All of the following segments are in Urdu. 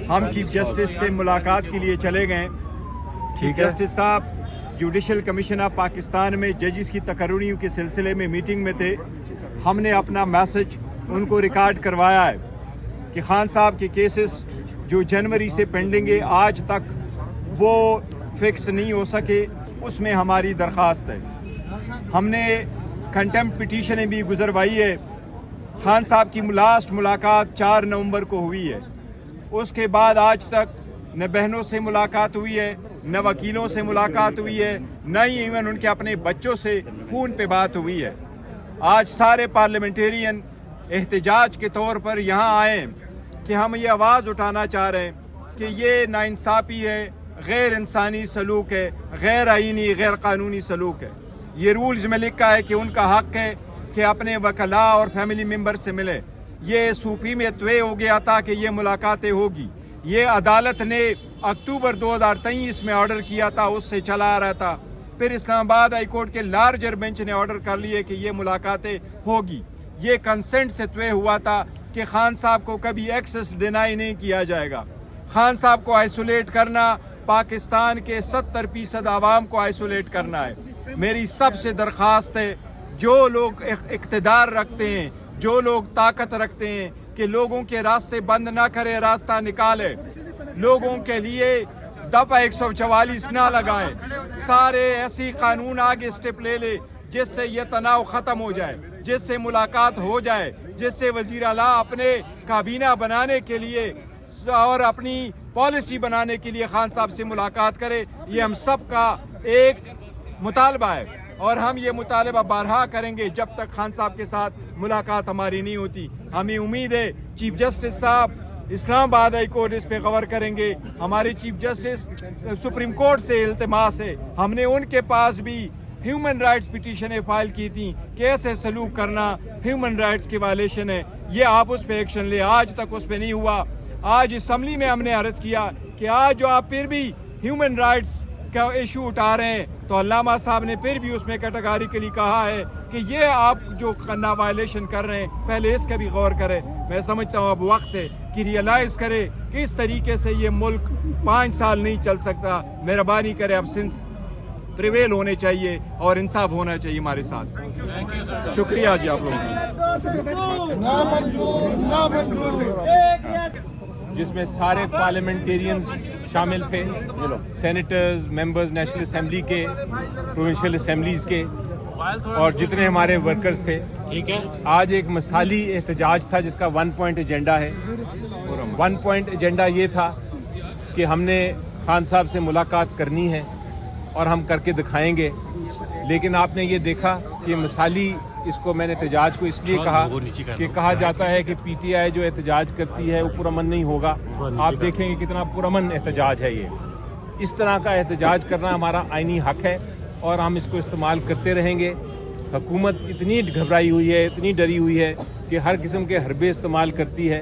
ہم چیف جسٹس سے ملاقات کے لیے چلے گئے. چیف جسٹس صاحب جوڈیشل کمیشن آف پاکستان میں ججز کی تقرریوں کے سلسلے میں میٹنگ میں تھے. ہم نے اپنا میسج ان کو ریکارڈ کروایا ہے کہ خان صاحب کے کیسز جو جنوری سے پینڈنگ ہے آج تک وہ فکس نہیں ہو سکے، اس میں ہماری درخواست ہے. ہم نے کنٹمپٹ پٹیشنیں بھی گزروائی ہے. خان صاحب کی لاسٹ ملاقات 4 نومبر کو ہوئی ہے. اس کے بعد آج تک نہ بہنوں سے ملاقات ہوئی ہے، نہ وکیلوں سے ملاقات ہوئی ہے، نہ ہی ایون ان کے اپنے بچوں سے فون پہ بات ہوئی ہے. آج سارے پارلیمنٹیرین احتجاج کے طور پر یہاں آئے ہیں کہ ہم یہ آواز اٹھانا چاہ رہے ہیں کہ یہ ناانصافی ہے، غیر انسانی سلوک ہے، غیر آئینی غیر قانونی سلوک ہے. یہ رولز میں لکھا ہے کہ ان کا حق ہے کہ اپنے وکلاء اور فیملی ممبر سے ملے. یہ صوفی میں طے ہو گیا تھا کہ یہ ملاقاتیں ہوگی. یہ عدالت نے اکتوبر 2023 میں آرڈر کیا تھا، اس سے چلا آ رہا تھا. پھر اسلام آباد ہائی کورٹ کے لارجر بینچ نے آرڈر کر لیے کہ یہ ملاقاتیں ہوگی. یہ کنسنٹ سے طے ہوا تھا کہ خان صاحب کو کبھی ایکسس ڈینائی نہیں کیا جائے گا. خان صاحب کو آئسولیٹ کرنا پاکستان کے 70% عوام کو آئسولیٹ کرنا ہے. میری سب سے درخواست ہے، جو لوگ اقتدار رکھتے ہیں، جو لوگ طاقت رکھتے ہیں، کہ لوگوں کے راستے بند نہ کرے، راستہ نکالے. لوگوں کے لیے دفعہ 144 نہ لگائیں. سارے ایسی قانون آگے سٹیپ لے لے جس سے یہ تناؤ ختم ہو جائے، جس سے ملاقات ہو جائے، جس سے وزیر اعلیٰ اپنے کابینہ بنانے کے لیے اور اپنی پالیسی بنانے کے لیے خان صاحب سے ملاقات کرے. یہ ہم سب کا ایک مطالبہ ہے اور ہم یہ مطالبہ بارہا کریں گے جب تک خان صاحب کے ساتھ ملاقات ہماری نہیں ہوتی. ہمیں امید ہے چیف جسٹس صاحب اسلام آباد ہائی کورٹ اس پہ غور کریں گے. ہمارے چیف جسٹس سپریم کورٹ سے التماس ہے، ہم نے ان کے پاس بھی ہیومن رائٹس پٹیشنیں فائل کی تھیں کہ ایسے سلوک کرنا ہیومن رائٹس کی وائلیشن ہے، یہ آپ اس پہ ایکشن لیں. آج تک اس پہ نہیں ہوا. آج اسمبلی میں ہم نے عرض کیا کہ آج جو آپ پھر بھی ہیومن رائٹس کا ایشو اٹھا رہے ہیں تو علامہ صاحب نے پھر بھی اس میں کیٹیگریکلی کہا ہے کہ یہ آپ جو کرنا وائلیشن کر رہے ہیں پہلے اس کا بھی غور کریں. میں سمجھتا ہوں اب وقت ہے کہ ریئلائز کرے کہ اس طریقے سے یہ ملک 5 سال نہیں چل سکتا. مہربانی کرے، اب سنس پریویل ہونے چاہیے اور انصاف ہونا چاہیے ہمارے ساتھ. شکریہ جی آپ لوگوں جس میں سارے پارلیمنٹیرینز شامل تھے، سینیٹرز، ممبرز نیشنل اسمبلی کے، پروونشل اسمبلیز کے، اور جتنے ہمارے ورکرز تھے. آج ایک مثالی احتجاج تھا جس کا 1 پوائنٹ ایجنڈا ہے. 1 پوائنٹ ایجنڈا یہ تھا کہ ہم نے خان صاحب سے ملاقات کرنی ہے اور ہم کر کے دکھائیں گے. لیکن آپ نے یہ دیکھا کہ مثالی، اس کو میں نے احتجاج کو اس لیے کہا کہ کہا جاتا ہے کہ پی ٹی آئی جو احتجاج کرتی ہے وہ پرامن نہیں ہوگا. آپ دیکھیں گے کتنا پرامن احتجاج ہے. یہ اس طرح کا احتجاج کرنا ہمارا آئینی حق ہے اور ہم اس کو استعمال کرتے رہیں گے. حکومت اتنی گھبرائی ہوئی ہے، اتنی ڈری ہوئی ہے کہ ہر قسم کے حربے استعمال کرتی ہے.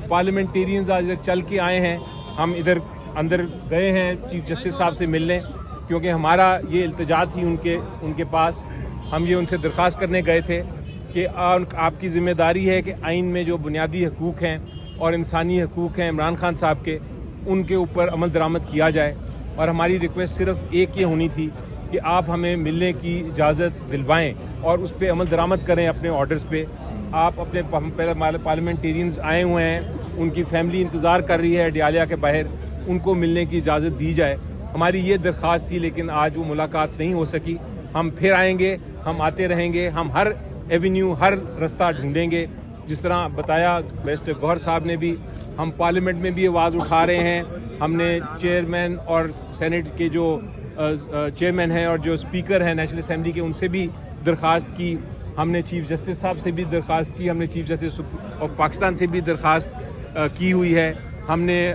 پارلیمنٹیرینز آج ادھر چل کے آئے ہیں، ہم ادھر اندر گئے ہیں چیف جسٹس صاحب سے ملنے، کیونکہ ہمارا یہ التجا تھی ان کے پاس. ہم یہ ان سے درخواست کرنے گئے تھے کہ آپ کی ذمہ داری ہے کہ آئین میں جو بنیادی حقوق ہیں اور انسانی حقوق ہیں عمران خان صاحب کے، ان کے اوپر عمل درآمد کیا جائے. اور ہماری ریکویسٹ صرف ایک یہ ہونی تھی کہ آپ ہمیں ملنے کی اجازت دلوائیں اور اس پہ عمل درآمد کریں اپنے آرڈرز پہ. آپ اپنے پارلیمنٹیرینز آئے ہوئے ہیں، ان کی فیملی انتظار کر رہی ہے ڈیالیا کے باہر، ان کو ملنے کی اجازت دی جائے. ہماری یہ درخواست تھی لیکن آج وہ ملاقات نہیں ہو سکی. ہم پھر آئیں گے، ہم آتے رہیں گے، ہم ہر ایونیو، ہر رستہ ڈھونڈیں گے. جس طرح بتایا بیرسٹر گوہر صاحب نے بھی، ہم پارلیمنٹ میں بھی آواز اٹھا رہے ہیں. ہم نے چیئرمین اور سینٹ کے جو چیئرمین ہیں اور جو اسپیکر ہیں نیشنل اسمبلی کے، ان سے بھی درخواست کی. ہم نے چیف جسٹس صاحب سے بھی درخواست کی. ہم نے چیف جسٹس آف پاکستان سے بھی درخواست کی ہوئی ہے. ہم نے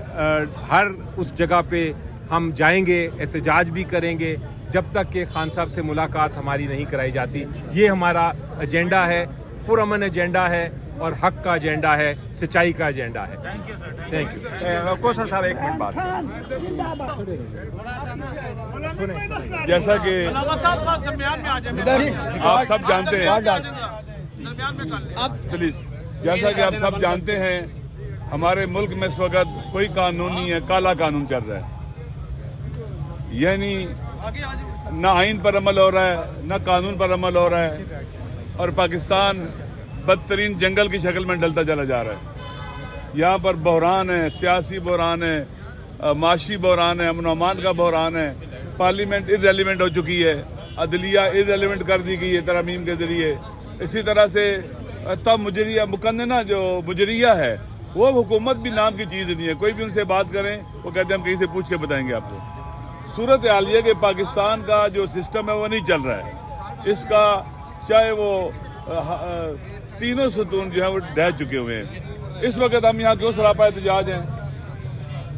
ہر اس جگہ پہ ہم جائیں گے، احتجاج بھی کریں گے جب تک کہ خان صاحب سے ملاقات ہماری نہیں کرائی جاتی. یہ ہمارا ایجنڈا ہے، پرامن ایجنڈا ہے اور حق کا ایجنڈا ہے، سچائی کا ایجنڈا ہے. Thank you. کوثر صاحب ایک منٹ بات. جیسا کہ آپ سب جانتے ہیں، پلیز، جیسا کہ آپ سب جانتے ہیں، ہمارے ملک میں اس وقت کوئی قانون نہیں ہے، کالا قانون چل رہا ہے، یعنی نہ آئین پر عمل ہو رہا ہے نہ قانون پر عمل ہو رہا ہے، اور پاکستان بدترین جنگل کی شکل میں ڈلتا چلا جا رہا ہے۔ یہاں پر بحران ہے، سیاسی بحران ہے، معاشی بحران ہے، امن و امان کا بحران ہے، پارلیمنٹ ارریلیونٹ ہو چکی ہے، عدلیہ ارریلیونٹ کر دی گئی ہے ترامیم کے ذریعے۔ اسی طرح سے تب مجریہ مقننہ جو مجریہ ہے وہ حکومت بھی نام کی چیز نہیں ہے، کوئی بھی ان سے بات کریں وہ کہتے ہیں ہم کہیں سے پوچھ کے بتائیں گے آپ کو۔ صورت حال یہ کہ پاکستان کا جو سسٹم ہے وہ نہیں چل رہا ہے، اس کا چاہے وہ تینوں ستون جو ہیں وہ ڈہ چکے ہوئے ہیں۔ اس وقت ہم یہاں کیوں سراپا احتجاج ہیں؟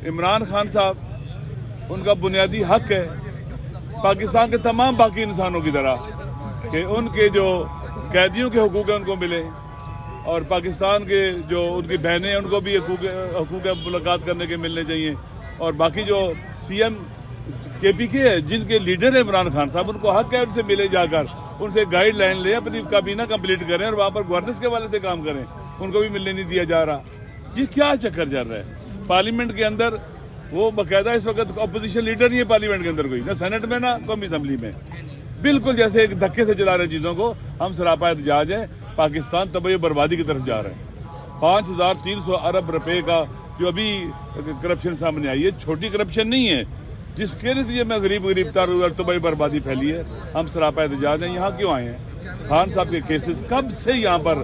عمران خان صاحب ان کا بنیادی حق ہے پاکستان کے تمام باقی انسانوں کی طرح کہ ان کے جو قیدیوں کے حقوق ہیں ان کو ملے، اور پاکستان کے جو ان کی بہنیں ہیں ان کو بھی حقوق ملاقات کرنے کے ملنے چاہیے، اور باقی جو سی ایم کے پی کے ہے جن کے لیڈر ہیں عمران خان صاحب، ان کو حق ہے ان سے ملے، جا کر ان سے گائیڈ لائن لیں، اپنی کابینہ کمپلیٹ کریں اور وہاں پر گورننس کے والے سے کام کریں، ان کو بھی ملنے نہیں دیا جا رہا۔ یہ کیا چکر چل رہا ہے پارلیمنٹ کے اندر؟ وہ باقاعدہ اس وقت اپوزیشن لیڈر نہیں ہے پارلیمنٹ کے اندر، کوئی نہ سینٹ میں نہ قومی اسمبلی میں، بالکل جیسے ایک دھکے سے چلا رہے چیزوں کو۔ ہم سراپا احتجاج ہے، پاکستان تباہی و بربادی کی طرف جا رہے ہیں۔ 5300 ارب روپے کا جو ابھی کرپشن سامنے آئی ہے، چھوٹی کرپشن نہیں ہے، جس کے نتیجے میں غریب گرفتار اور تباہی بربادی پھیلی ہے۔ ہم سراپا احتجاج ہیں۔ یہاں کیوں آئے ہیں؟ خان صاحب کے کیسز کب سے یہاں پر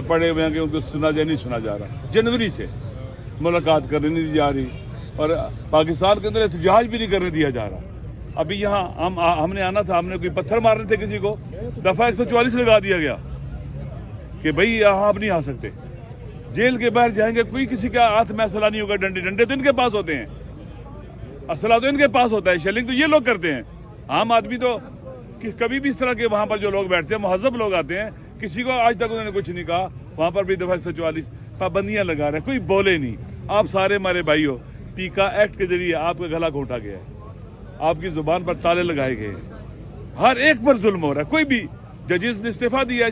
پڑے ہوئے ہیں کہ ان کو سنا جا نہیں سنا جا رہا، جنوری سے ملاقات کرنے نہیں دی جا رہی، اور پاکستان کے اندر احتجاج بھی نہیں کرنے دیا جا رہا۔ ابھی یہاں ہم نے آنا تھا، ہم نے کوئی پتھر مارنے تھے کسی کو، دفعہ 144 لگا دیا گیا کہ بھئی یہاں آپ نہیں آ سکتے، جیل کے باہر جائیں گے، کوئی کسی کا ہاتھ میں اسلحہ نہیں ہوگا، ڈنڈے تو ان کے پاس ہوتے ہیں، اسلحہ تو ان کے پاس ہوتا ہے، شیلنگ تو یہ لوگ کرتے ہیں۔ عام آدمی تو کبھی بھی اس طرح کے وہاں پر جو لوگ بیٹھتے ہیں مہذب لوگ آتے ہیں، کسی کو آج تک انہوں نے کچھ نہیں کہا۔ وہاں پر بھی دفعہ 144 پابندیاں لگا رہے ہیں، کوئی بولے نہیں۔ آپ سارے ہمارے بھائی ہو، ٹیکا ایکٹ کے ذریعے آپ کا گلا گھونٹا گیا ہے، آپ کی زبان پر تالے لگائے گئے ہیں، ہر ایک پر ظلم ہو رہا ہے۔ کوئی بھی ججز نے استعفیٰ دیا ہے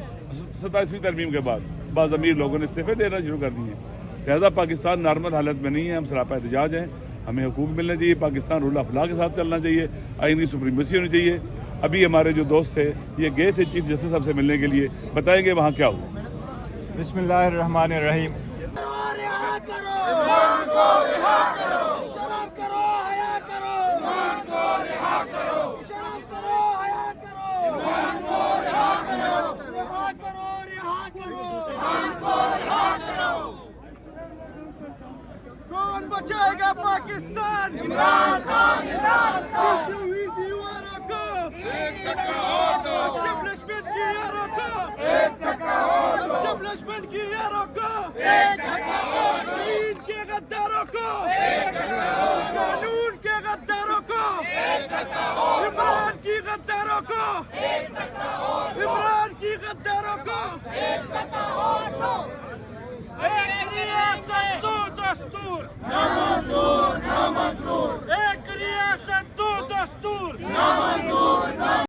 27ویں ترمیم کے بعد، بعض امیر لوگوں نے استعفے دینا شروع کر دیے ہیں۔ لہٰذا پاکستان نارمل حالت میں نہیں ہے، ہم سراپا احتجاج ہیں۔ ہمیں حقوق ملنے چاہیے، پاکستان رول آف لا کے ساتھ چلنا چاہیے، آئین کی سپریمیسی ہونی چاہیے۔ ابھی ہمارے جو دوست تھے یہ گئے تھے چیف جسٹس صاحب سے ملنے کے لیے، بتائیں گے وہاں کیا ہوا۔ بسم اللہ الرحمن الرحیم۔ کون بچائے گا پاکستان؟ عمران خان، عمران خان۔ دیواروں کو اسٹیبلشمنٹ کی یاروں کو، اسٹیبلشمنٹ کی یاروں کو، دین کے غداروں کو، قانون کے غداروں کو، عمران کی غداروں کو، عمران کی غداروں کو۔ ایک ریاست دو دستور۔